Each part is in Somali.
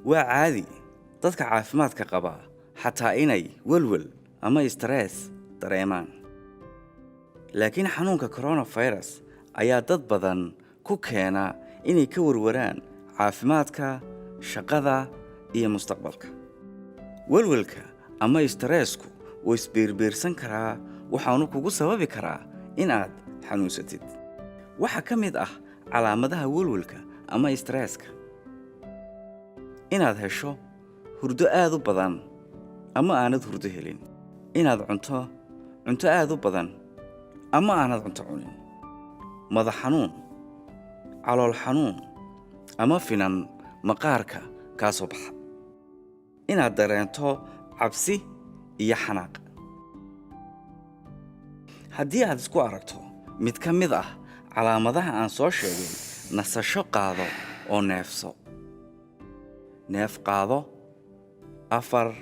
waa caadi dadka caafimaadka qaba xataa inay welwel ama stress dareemaan. laakiin xanuunka coronavirus ayaa dad badan ku keena inay ka warwaraan caafimaadka, shaqada iyo mustaqbalka. welwelka ama stressku wuu isbiirbiirsan karaa, waxaanu kugu sababi karaa inaad xanuunsatid. waxaa ka mid ah calaamadaha welwelka ama stresska: inaad hesho hurdo aad u badan ama aanad hurdo helin, inaad cunto aad u badan ama aanad cunto cunin, madax xanuun, calool xanuun ama finan maqaarka kaa soo baxa, inaad dareento cabsi iyo xanaaq. haddii aad isku aragto mid ka mid ah calaamadaha aan soo sheegay, nasasho qaado oo neefso. neef qaado 4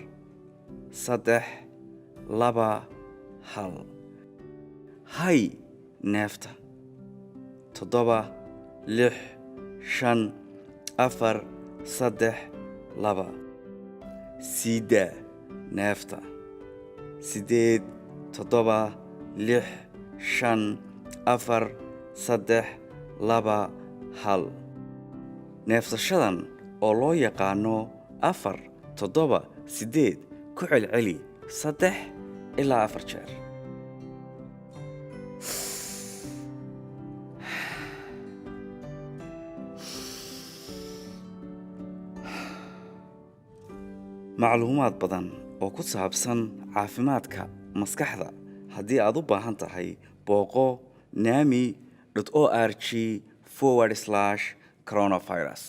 3 2 1. hay neefta 7 6 5 4 3 2. sii daa neefta 8 7 6 5 4 3 2 1. neefsashadan oo loo yaqaano 4 7 8 ku celceli 3 ilaa 4 jeer. macluumaad badan oo ku saabsan caafimaadka maskaxda haddii aad u baahan tahay, booqo nami.org/coronavirus.